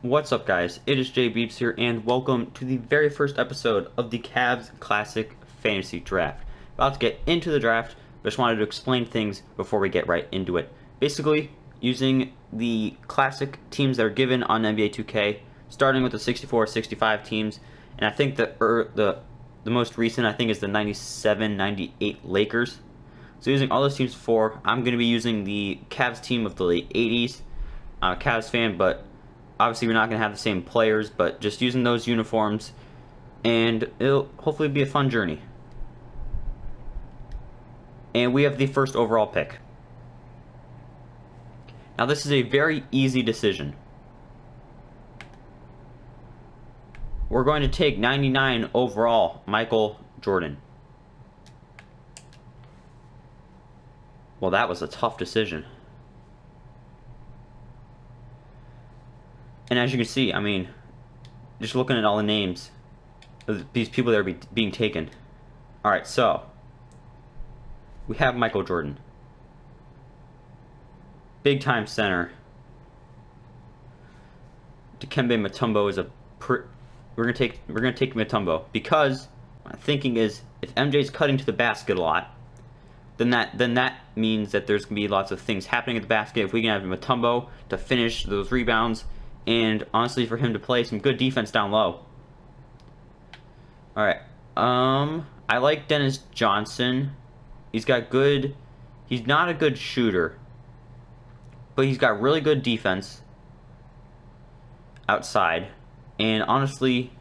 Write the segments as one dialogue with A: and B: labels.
A: What's up, guys? It is Jay Beeps here, and welcome to the very first episode of the Cavs Classic Fantasy Draft. About to get into the draft, but just wanted to explain things before we get right into it. Basically, using the classic teams that are given on NBA 2K, starting with the 64-65 teams, and I think the most recent I think is the 97-98 Lakers. So using all those teams before, I'm going to be using the Cavs team of the late 80s. I'm a Cavs fan, but obviously we're not going to have the same players, but just using those uniforms, and it'll hopefully be a fun journey. And we have the first overall pick. Now this is a very easy decision. We're going to take 99 overall, Michael Jordan. Well, that was a tough decision. And as you can see, I mean, just looking at all the names of these people that are being taken. Alright, so we have Michael Jordan. Big time center. Dikembe Mutombo is we're gonna take Mutombo because my thinking is if MJ's cutting to the basket a lot, then that means that there's gonna be lots of things happening at the basket. If we can have Mutombo to finish those rebounds, and honestly for him to play some good defense down low. Alright. I like Dennis Johnson. He's not a good shooter, but he's got really good defense outside. And honestly,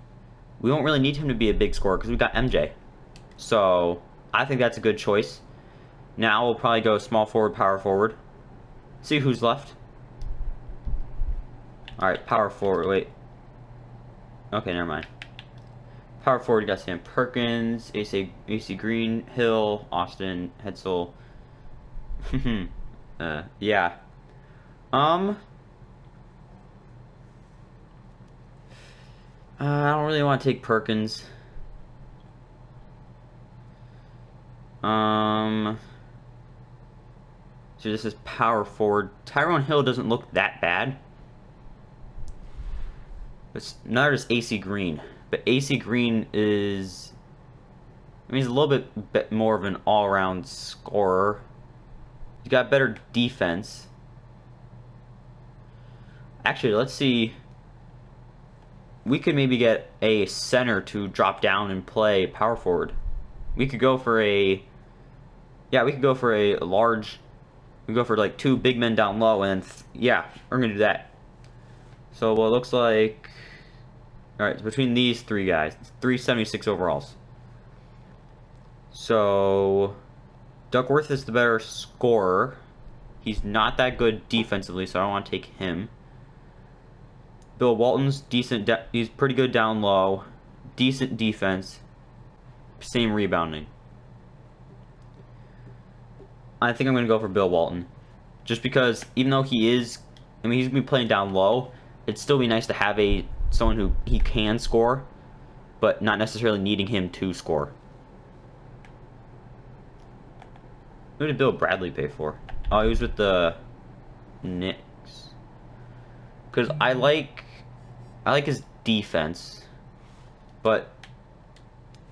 A: we don't really need him to be a big scorer because we've got MJ. So I think that's a good choice. Now we'll probably go small forward, power forward. See who's left. Alright, power forward. Wait. Okay, never mind. Power forward, you got Sam Perkins, AC Green, Hill, Austin, Hetzel. Yeah. I don't really want to take Perkins. So this is power forward. Tyrone Hill doesn't look that bad. But neither does AC Green. But AC Green is, I mean, he's a little bit more of an all-around scorer. He's got better defense. Actually, let's see. We could maybe get a center to drop down and play power forward. We could go for a, yeah, we could go for a large, we could go for like two big men down low, and yeah, we're gonna do that. So what it looks like, alright, so between these three guys, 376 overalls. So Duckworth is the better scorer. He's not that good defensively, so I don't want to take him. Bill Walton's decent. He's pretty good down low. Decent defense. Same rebounding. I think I'm going to go for Bill Walton. Just because even though he is, I mean, he's going to be playing down low, it'd still be nice to have someone who he can score, but not necessarily needing him to score. Who did Bill Bradley pay for? Oh, he was with the Knicks. Because I like his defense, but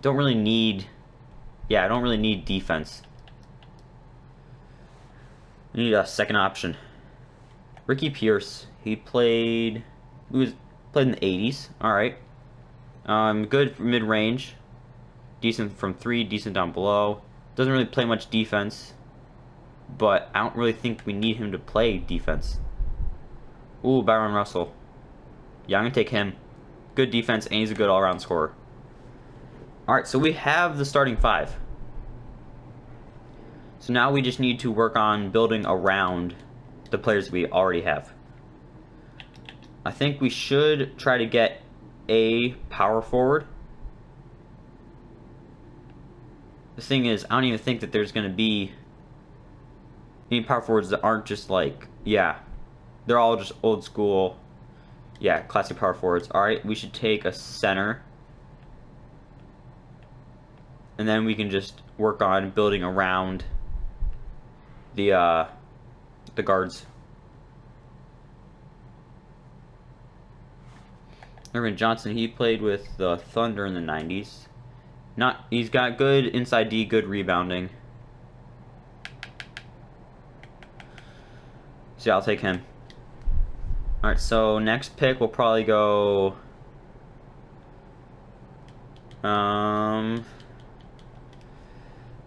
A: don't really need. Yeah, I don't really need defense. I need a second option. Ricky Pierce. He played in the 80s. All right. Good for mid-range. Decent from three. Decent down below. Doesn't really play much defense, but I don't really think we need him to play defense. Ooh, Byron Russell. Yeah, I'm going to take him. Good defense, and he's a good all-around scorer. Alright, so we have the starting five. So now we just need to work on building around the players we already have. I think we should try to get a power forward. The thing is, I don't even think that there's going to be any power forwards that aren't just like, yeah, they're all just old school, yeah, classic power forwards. Alright, we should take a center. And then we can just work on building around the guards. Irvin Johnson, he played with the Thunder in the 90s. He's got good inside D, good rebounding. So yeah, I'll take him. Alright, so next pick we'll probably go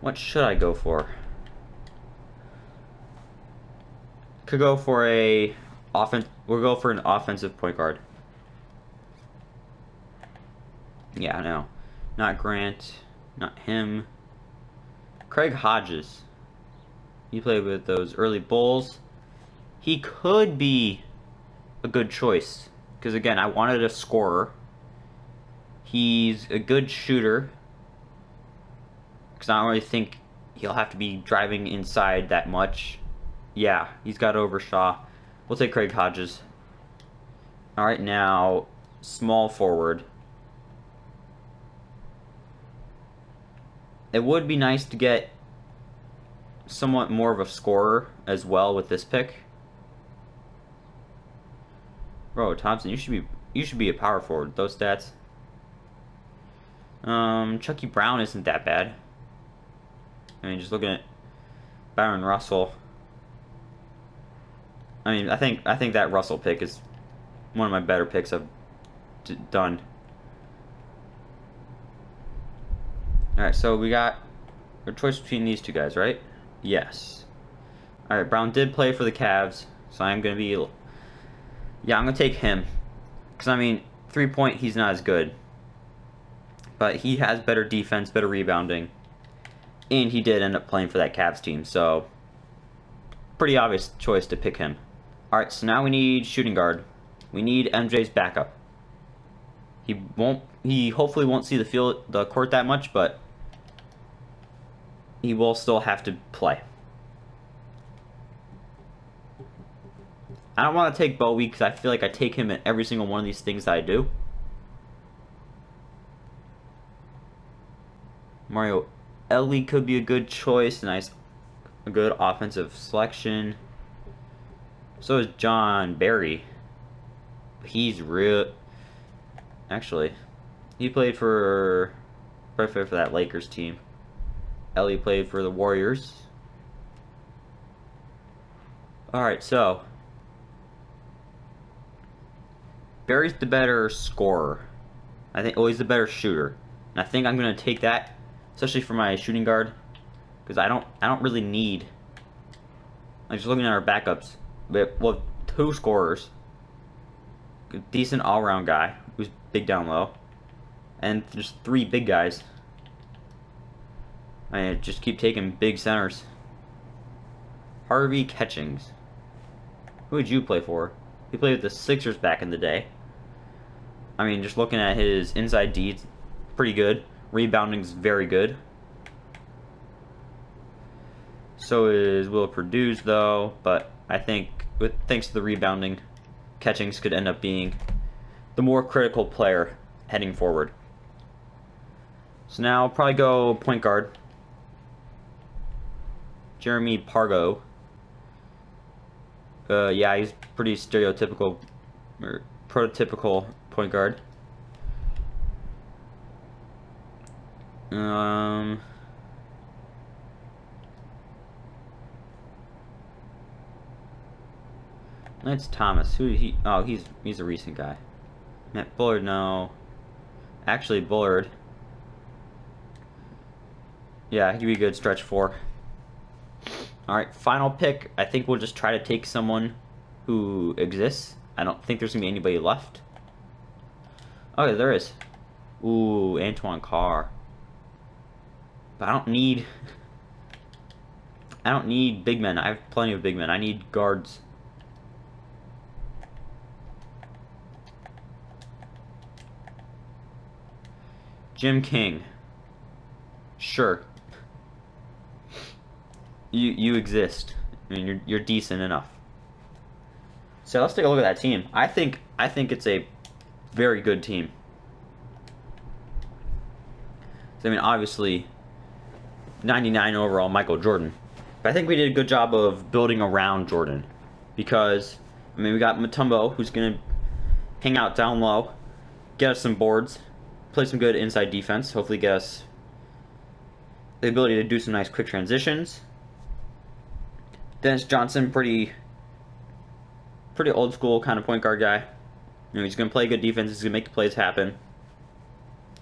A: what should I go for? Could go for we'll go for an offensive point guard. Yeah, no. Not Grant, not him. Craig Hodges. He played with those early Bulls. He could be a good choice because again, I wanted a scorer. He's a good shooter because I don't really think he'll have to be driving inside that much. Yeah, he's got over Shaw. We'll take Craig Hodges. Alright, now small forward. It would be nice to get somewhat more of a scorer as well with this pick. Bro, Thompson, you should be a power forward. Those stats. Chucky Brown isn't that bad. I mean, just looking at Byron Russell. I mean, I think that Russell pick is one of my better picks I've done. Alright, so we got a choice between these two guys, right? Yes. Alright, Brown did play for the Cavs, so I'm going to be... Yeah, I'm going to take him. Because, I mean, 3-point, he's not as good. But he has better defense, better rebounding. And he did end up playing for that Cavs team, so... Pretty obvious choice to pick him. Alright, so now we need shooting guard. We need MJ's backup. He hopefully won't see the court that much, but... he will still have to play. I don't want to take Bowie because I feel like I take him in every single one of these things that I do. Mario Elie could be a good choice. A good offensive selection. So is John Barry. He's real. Actually, he played for that Lakers team. Elie played for the Warriors. Alright, so Barry's the better scorer. I think he's the better shooter. And I think I'm gonna take that, especially for my shooting guard. Because I don't really need, like, just looking at our backups. We have 2 scorers. A decent all around guy who's big down low. And just 3 big guys. I just keep taking big centers. Harvey Catchings. Who would you play for? He played with the Sixers back in the day. I mean, just looking at his inside D, it's pretty good. Rebounding's very good. So is Will Purdue's though, but I think thanks to the rebounding, Catchings could end up being the more critical player heading forward. So now I'll probably go point guard. Jeremy Pargo. Yeah, he's pretty stereotypical or prototypical point guard. Lance Thomas. Who he? Oh, he's a recent guy. Matt Bullard. No, actually Bullard. Yeah, he'd be a good stretch 4. Alright, final pick. I think we'll just try to take someone who exists. I don't think there's going to be anybody left. Oh, there is. Ooh, Antoine Carr. But I don't need big men. I have plenty of big men. I need guards. Jim King. Sure. You exist. I mean, you're decent enough. So let's take a look at that team. I think it's a very good team. So, I mean, obviously, 99 overall Michael Jordan. But I think we did a good job of building around Jordan. Because, I mean, we got Mutombo, who's going to hang out down low. get us some boards, play some good inside defense, hopefully get us the ability to do some nice quick transitions. Dennis Johnson, pretty old school kind of point guard guy. He's going to play good defense. He's going to make the plays happen.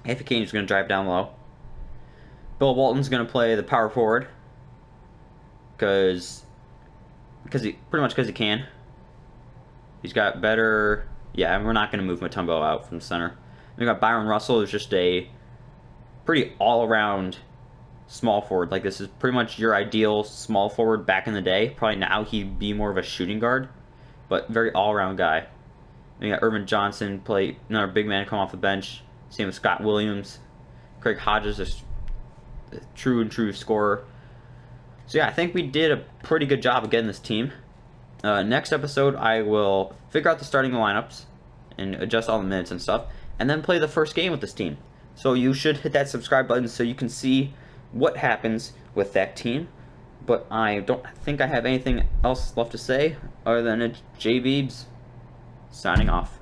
A: Anthony Kane's going to drive down low. Bill Walton's going to play the power forward because he can. He's got better. Yeah, and we're not going to move Mutombo out from center. We got Byron Russell, who's just a pretty all-around small forward. Like, this is pretty much your ideal small forward back in the day. Probably now he'd be more of a shooting guard, but very all-around guy. We got Irvin Johnson, play another big man, come off the bench. Same with Scott Williams. Craig Hodges, a true scorer. So yeah, I think we did a pretty good job of getting this team. Next episode, I will figure out the starting lineups and adjust all the minutes and stuff, and then play the first game with this team. So you should hit that subscribe button so you can see what happens with that team. But I don't think I have anything else left to say other than it's J Beebs signing off.